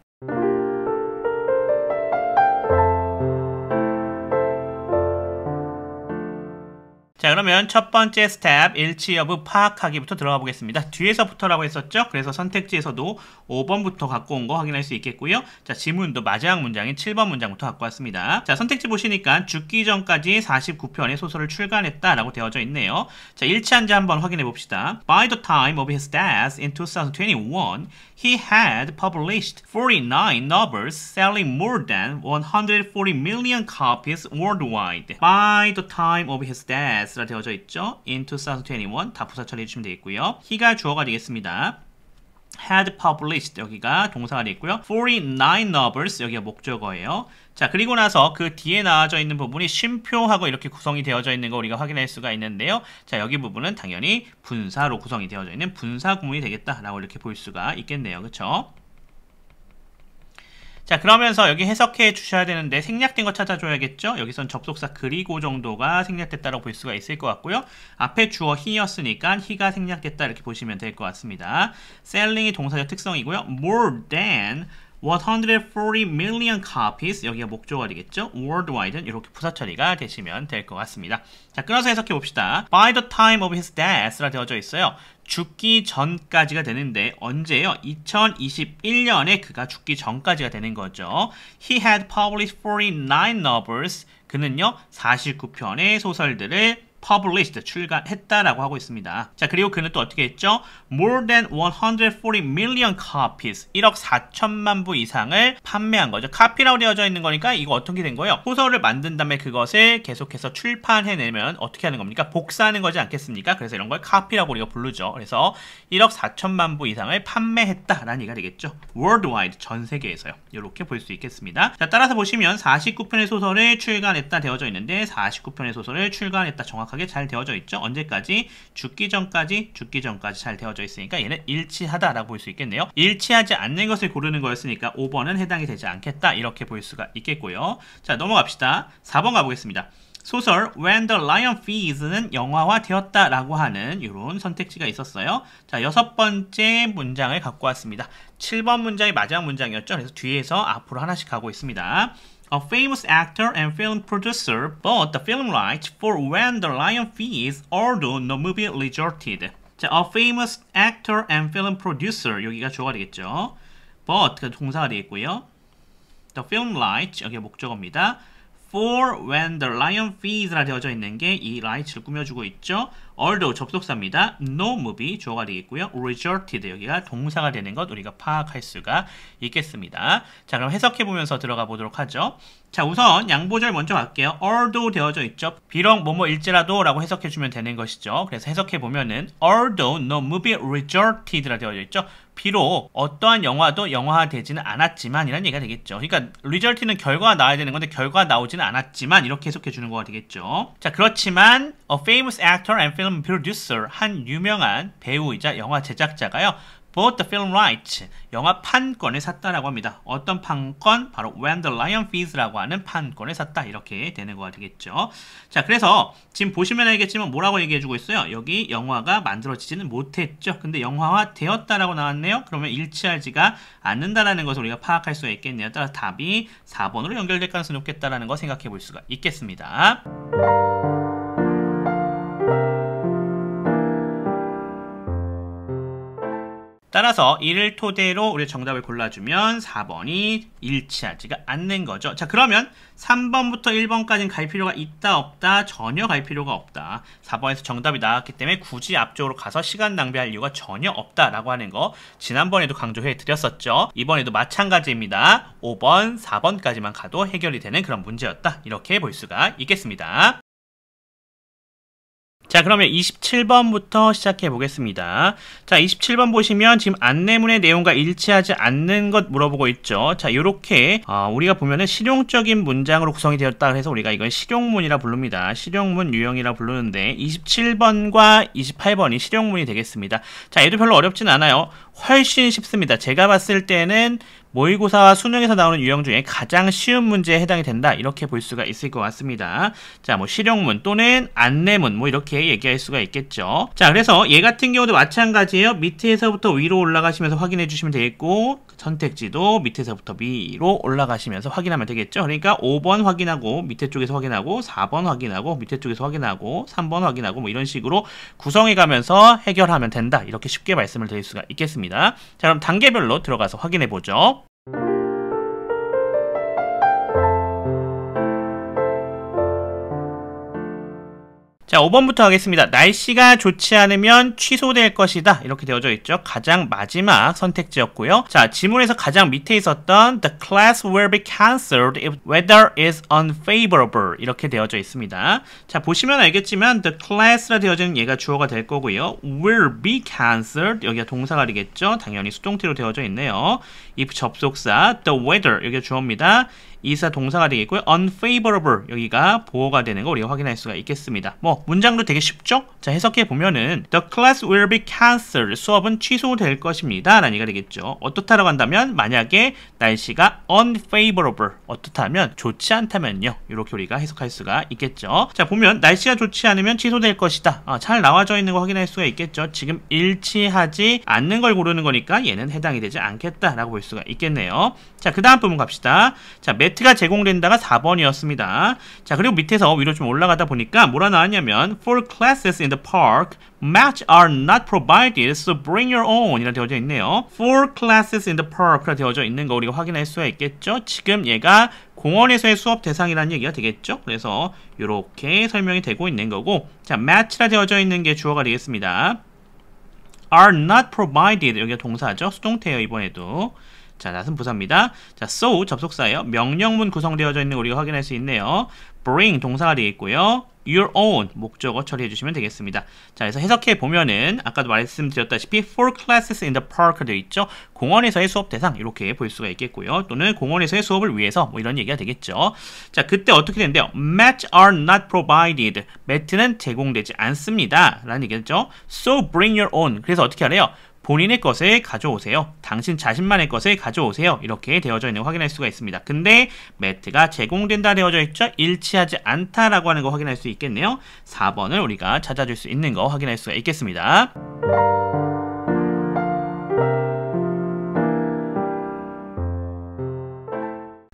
자, 그러면 첫 번째 스텝 일치 여부 파악하기부터 들어가 보겠습니다. 뒤에서부터라고 했었죠? 그래서 선택지에서도 5번부터 갖고 온 거 확인할 수 있겠고요. 자, 지문도 마지막 문장인 7번 문장부터 갖고 왔습니다. 자, 선택지 보시니까 죽기 전까지 49편의 소설을 출간했다라고 되어져 있네요. 자, 일치한지 한번 확인해 봅시다. By the time of his death in 2021, he had published 49 novels selling more than 140 million copies worldwide. By the time of his death 라 되어져 있죠. In 2021 다 부사 처리해 주시면 되겠고요. he가 주어가 되겠습니다. had published 여기가 동사가 되겠고요. 49 novels 여기가 목적어예요. 자, 그리고 나서 그 뒤에 나와져 있는 부분이 쉼표하고 이렇게 구성이 되어져 있는 거 우리가 확인할 수가 있는데요. 자, 여기 부분은 당연히 분사로 구성이 되어져 있는 분사 구문이 되겠다라고 이렇게 볼 수가 있겠네요. 그렇죠? 자, 그러면서 여기 해석해 주셔야 되는데 생략된 거 찾아줘야겠죠? 여기선 접속사 그리고 정도가 생략됐다고 볼 수가 있을 것 같고요. 앞에 주어 he였으니까 he가 생략됐다 이렇게 보시면 될 것 같습니다. selling이 동사적 특성이고요. more than 140 million copies 여기가 목적어가 되겠죠. worldwide는 이렇게 부사 처리가 되시면 될 것 같습니다. 자, 끊어서 해석해 봅시다. By the time of his death라 되어져 있어요. 죽기 전까지가 되는데 언제요? 2021년에 그가 죽기 전까지가 되는 거죠. He had published 49 novels. 그는요 49편의 소설들을 published, 출간했다라고 하고 있습니다. 자, 그리고 그는 또 어떻게 했죠? More than 140 million copies, 1억 4천만 부 이상을 판매한 거죠. 카피라고 되어져 있는 거니까 이거 어떻게 된 거예요? 소설을 만든 다음에 그것을 계속해서 출판해내면 어떻게 하는 겁니까? 복사하는 거지 않겠습니까? 그래서 이런 걸 카피라고 우리가 부르죠. 그래서 1억 4천만 부 이상을 판매했다라는 얘기가 되겠죠. worldwide, 전 세계에서요. 이렇게 볼 수 있겠습니다. 자, 따라서 보시면 49편의 소설을 출간했다 되어져 있는데 49편의 소설을 출간했다 정확하게 잘 되어져 있죠. 언제까지? 죽기 전까지 잘 되어져 있으니까 얘는 일치하다라고 볼 수 있겠네요. 일치하지 않는 것을 고르는 거였으니까 5번은 해당이 되지 않겠다 이렇게 볼 수가 있겠고요. 자, 넘어갑시다. 4번 가보겠습니다. 소설 When the Lion Feeds는 영화화 되었다라고 하는 이런 선택지가 있었어요. 자, 6번째 문장을 갖고 왔습니다. 7번 문장이 마지막 문장이었죠. 그래서 뒤에서 앞으로 하나씩 가고 있습니다. A famous actor and film producer bought the film rights for When the Lion Feeds, although no movie resulted. 자, a famous actor and film producer 여기가 주어가 되겠죠. Bought 동사가 되겠고요. The film rights 여기가 목적어입니다. For when the lion feeds라 되어져 있는 게 이 rights를 꾸며주고 있죠. although 접속사입니다. no movie 주어가 되겠고요. resulted 여기가 동사가 되는 것 우리가 파악할 수가 있겠습니다. 자, 그럼 해석해보면서 들어가 보도록 하죠. 자, 우선 양보절 먼저 갈게요. although 되어져 있죠. 비록 뭐뭐일지라도 라고 해석해주면 되는 것이죠. 그래서 해석해보면은 although no movie resulted라 되어져 있죠. 비록 어떠한 영화도 영화화되지는 않았지만 이라는 얘기가 되겠죠. 그러니까 result는 결과가 나와야 되는 건데 결과가 나오지는 않았지만 이렇게 해석해주는 거가 되겠죠. 자, 그렇지만 a famous actor and film producer 한 유명한 배우이자 영화 제작자가요. bought the film rights 영화 판권을 샀다라고 합니다. 어떤 판권? 바로 When the Lion Feeds라고 하는 판권을 샀다 이렇게 되는 거가 되겠죠. 자, 그래서 지금 보시면 알겠지만 뭐라고 얘기해주고 있어요? 여기 영화가 만들어지지는 못했죠. 근데 영화화 되었다라고 나왔네요. 그러면 일치하지가 않는다라는 것을 우리가 파악할 수가 있겠네요. 따라서 답이 4번으로 연결될 가능성이 높겠다라는 거 생각해 볼 수가 있겠습니다. 따라서 이를 토대로 우리 정답을 골라주면 4번이 일치하지가 않는 거죠. 자, 그러면 3번부터 1번까지는 갈 필요가 있다 없다? 전혀 갈 필요가 없다. 4번에서 정답이 나왔기 때문에 굳이 앞쪽으로 가서 시간 낭비할 이유가 전혀 없다라고 하는 거 지난번에도 강조해 드렸었죠. 이번에도 마찬가지입니다. 5번, 4번까지만 가도 해결이 되는 그런 문제였다. 이렇게 볼 수가 있겠습니다. 자, 그러면 27번부터 시작해 보겠습니다. 자, 27번 보시면 지금 안내문의 내용과 일치하지 않는 것 물어보고 있죠. 자, 요렇게 우리가 보면은 실용적인 문장으로 구성이 되었다 해서 우리가 이걸 실용문이라 부릅니다. 실용문 유형이라 부르는데 27번과 28번이 실용문이 되겠습니다. 자, 얘도 별로 어렵진 않아요. 훨씬 쉽습니다. 제가 봤을 때는 모의고사와 수능에서 나오는 유형 중에 가장 쉬운 문제에 해당이 된다. 이렇게 볼 수가 있을 것 같습니다. 자, 뭐 실용문 또는 안내문 뭐 이렇게 얘기할 수가 있겠죠. 자, 그래서 얘 같은 경우도 마찬가지예요. 밑에서부터 위로 올라가시면서 확인해 주시면 되겠고 선택지도 밑에서부터 위로 올라가시면서 확인하면 되겠죠. 그러니까 5번 확인하고 밑에 쪽에서 확인하고 4번 확인하고 밑에 쪽에서 확인하고 3번 확인하고 뭐 이런 식으로 구성해 가면서 해결하면 된다. 이렇게 쉽게 말씀을 드릴 수가 있겠습니다. 자, 그럼 단계별로 들어가서 확인해 보죠. 자, 5번부터 하겠습니다. 날씨가 좋지 않으면 취소될 것이다. 이렇게 되어져 있죠. 가장 마지막 선택지였고요. 자, 지문에서 가장 밑에 있었던 The class will be cancelled if weather is unfavorable. 이렇게 되어져 있습니다. 자, 보시면 알겠지만 The class라 되어지는 얘가 주어가 될 거고요. will be cancelled. 여기가 동사가 되겠죠. 당연히 수동태로 되어져 있네요. if 접속사, the weather. 여기가 주어입니다. 이사 동사가 되겠고요. unfavorable 여기가 보호가 되는 거 우리가 확인할 수가 있겠습니다. 뭐 문장도 되게 쉽죠? 자, 해석해 보면은 The class will be cancelled. 수업은 취소될 것입니다. 라는 얘기가 되겠죠. 어떻다라고 한다면 만약에 날씨가 unfavorable 어떻다면 좋지 않다면요. 이렇게 우리가 해석할 수가 있겠죠. 자, 보면 날씨가 좋지 않으면 취소될 것이다. 잘 나와져 있는 거 확인할 수가 있겠죠. 지금 일치하지 않는 걸 고르는 거니까 얘는 해당이 되지 않겠다라고 볼 수가 있겠네요. 자, 그 다음 부분 갑시다. 자, 매트가 제공된다가 4번이었습니다. 자, 그리고 밑에서 위로 좀 올라가다 보니까 뭐라 나왔냐면 For classes in the park, mats are not provided, so bring your own 이라 되어져 있네요. For classes in the park 라 되어져 있는 거 우리가 확인할 수가 있겠죠. 지금 얘가 공원에서의 수업 대상이라는 얘기가 되겠죠. 그래서 이렇게 설명이 되고 있는 거고, 자, mat라 되어져 있는 게 주어가 되겠습니다. are not provided 여기가 동사죠. 수동태예요. 이번에도. 자, 낫은 부사입니다. 자, so 접속사예요. 명령문 구성되어져 있는 거 우리가 확인할 수 있네요. bring 동사가 되겠고요. your own 목적어 처리해 주시면 되겠습니다. 자, 그래서 해석해 보면은 아까도 말씀드렸다시피 for classes in the park 되어 있죠. 공원에서의 수업 대상 이렇게 볼 수가 있겠고요. 또는 공원에서의 수업을 위해서 뭐 이런 얘기가 되겠죠. 자, 그때 어떻게 된대요? mats are not provided. 매트는 제공되지 않습니다. 라는 얘기죠. So bring your own. 그래서 어떻게 하래요? 본인의 것을 가져오세요. 당신 자신만의 것을 가져오세요. 이렇게 되어져 있는 거 확인할 수가 있습니다. 근데 매트가 제공된다 되어져 있죠. 일치하지 않다라고 하는 거 확인할 수 있겠네요. 4번을 우리가 찾아줄 수 있는 거 확인할 수가 있겠습니다.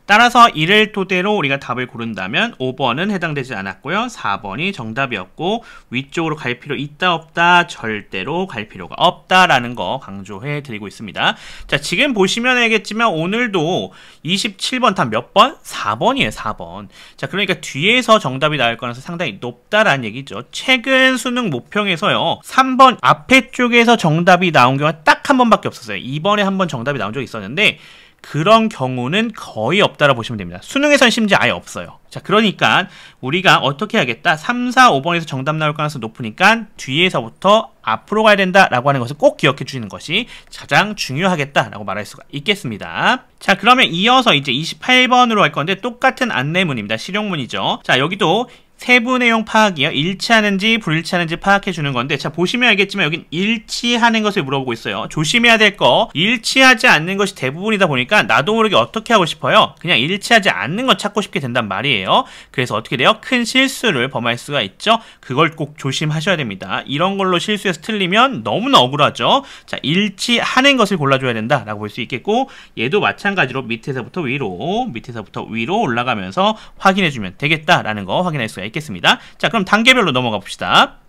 따라서 이를 토대로 우리가 답을 고른다면 5번은 해당되지 않았고요. 4번이 정답이었고 위쪽으로 갈 필요 있다 없다? 절대로 갈 필요가 없다라는 거 강조해 드리고 있습니다. 자, 지금 보시면 알겠지만 오늘도 27번 답 몇 번? 4번이에요. 4번. 자, 그러니까 뒤에서 정답이 나올 거라서 상당히 높다라는 얘기죠. 최근 수능 모평에서요. 3번 앞에 쪽에서 정답이 나온 경우가 딱 한 번밖에 없었어요. 2번에 한 번 정답이 나온 적이 있었는데 그런 경우는 거의 없다라고 보시면 됩니다. 수능에서는 심지어 아예 없어요. 자, 그러니까 우리가 어떻게 하겠다? 3, 4, 5번에서 정답 나올 가능성이 높으니까 뒤에서부터 앞으로 가야 된다라고 하는 것을 꼭 기억해 주시는 것이 가장 중요하겠다라고 말할 수가 있겠습니다. 자, 그러면 이어서 이제 28번으로 할 건데 똑같은 안내문입니다. 실용문이죠. 자, 여기도 세부 내용 파악이요. 일치하는지 불일치하는지 파악해 주는 건데, 자, 보시면 알겠지만 여긴 일치하는 것을 물어보고 있어요. 조심해야 될 거, 일치하지 않는 것이 대부분이다 보니까 나도 모르게 어떻게 하고 싶어요? 그냥 일치하지 않는 것 찾고 싶게 된단 말이에요. 그래서 어떻게 돼요? 큰 실수를 범할 수가 있죠. 그걸 꼭 조심하셔야 됩니다. 이런 걸로 실수해서 틀리면 너무나 억울하죠. 자, 일치하는 것을 골라줘야 된다라고 볼 수 있겠고, 얘도 마찬가지로 밑에서부터 위로 올라가면서 확인해주면 되겠다라는 거 확인할 수가 있겠습니다. 자, 그럼 단계별로 넘어가 봅시다.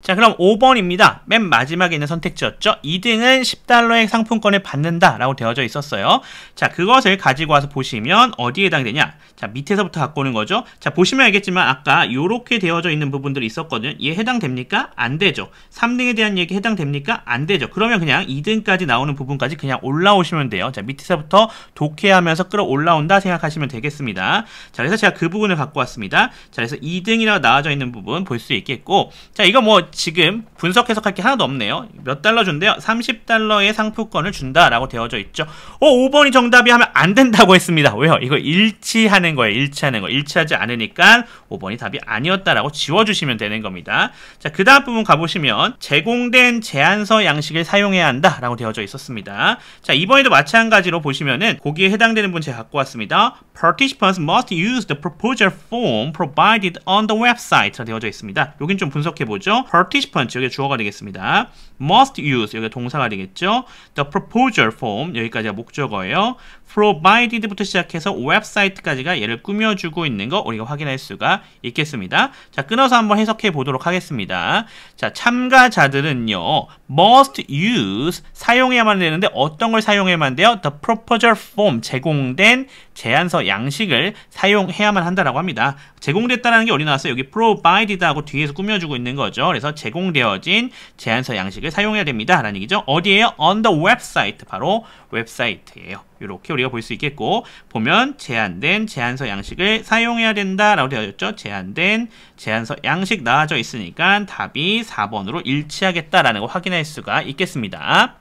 자, 그럼 5번입니다. 맨 마지막에 있는 선택지였죠. 2등은 10달러의 상품권을 받는다라고 되어져 있었어요. 자, 그것을 가지고 와서 보시면 어디에 해당되냐? 자, 밑에서부터 갖고 오는 거죠. 자, 보시면 알겠지만 아까 요렇게 되어져 있는 부분들이 있었거든요. 얘 해당됩니까? 안 되죠. 3등에 대한 얘기 해당됩니까? 안 되죠. 그러면 그냥 2등까지 나오는 부분까지 그냥 올라오시면 돼요. 자, 밑에서부터 독해하면서 끌어올라온다 생각하시면 되겠습니다. 자, 그래서 제가 그 부분을 갖고 왔습니다. 자, 그래서 2등이라고 나와져 있는 부분 볼 수 있겠고, 자, 이거 뭐 지금 분석 해석할 게 하나도 없네요. 몇 달러 준대요? 30달러의 상품권을 준다라고 되어져 있죠. 5번이 정답이 하면 안 된다고 했습니다. 왜요? 이거 일치하는 거예요. 일치하는 거. 일치하지 않으니까 5번이 답이 아니었다라고 지워주시면 되는 겁니다. 자, 그 다음 부분 가보시면 제공된 제안서 양식을 사용해야 한다라고 되어져 있었습니다. 자, 이번에도 마찬가지로 보시면은 거기에 해당되는 분 제가 갖고 왔습니다. Participants must use the proposal form provided on the website라고 되어져 있습니다. 여긴 좀 분석해보죠. Participants 여기 주어가 되겠습니다. Must use 여기가 동사가 되겠죠. The proposal form 여기까지가 목적어예요. Provided부터 시작해서 웹사이트까지가 얘를 꾸며주고 있는 거 우리가 확인할 수가 있겠습니다. 자, 끊어서 한번 해석해 보도록 하겠습니다. 자, 참가자들은요 must use 사용해야만 되는데 어떤 걸 사용해야만 돼요? The proposal form 제공된 제안서 양식을 사용해야만 한다라고 합니다. 제공됐다는 게 어디 나왔어요? 여기 provided 하고 뒤에서 꾸며주고 있는 거죠. 그래서 제공되어진 제안서 양식을 사용해야 됩니다 라는 얘기죠. 어디에요? On the website 바로 웹사이트예요. 이렇게 우리가 볼 수 있겠고, 보면 제한된 제안서 양식을 사용해야 된다라고 되어 있죠. 제한된 제안서 양식 나와져 있으니까 답이 4번으로 일치하겠다라는 거 확인할 수가 있겠습니다.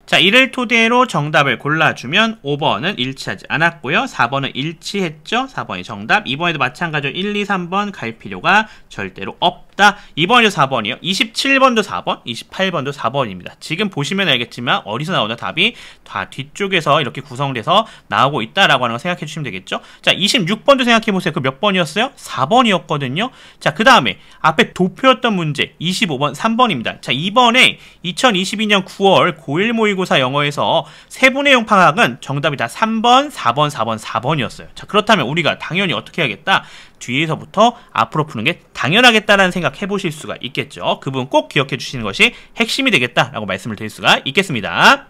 자, 이를 토대로 정답을 골라주면 5번은 일치하지 않았고요. 4번은 일치했죠. 4번이 정답. 2번에도 마찬가지로 1, 2, 3번 갈 필요가 절대로 없다. 2번이죠. 4번이요. 27번도 4번, 28번도 4번입니다. 지금 보시면 알겠지만 어디서 나오나 답이 다 뒤쪽에서 이렇게 구성돼서 나오고 있다라고 하는 거 생각해 주시면 되겠죠. 자, 26번도 생각해 보세요. 그 몇 번이었어요? 4번이었거든요. 자, 그 다음에 앞에 도표였던 문제 25번 3번입니다. 자, 이번에 2022년 9월 고1 모의고사 영어에서 세분의 방학은 정답이 다 3번, 4번, 4번, 4번이었어요. 자, 그렇다면 우리가 당연히 어떻게 해야겠다? 뒤에서부터 앞으로 푸는 게 당연하겠다라는 생각 해보실 수가 있겠죠. 그 부분 꼭 기억해 주시는 것이 핵심이 되겠다라고 말씀을 드릴 수가 있겠습니다.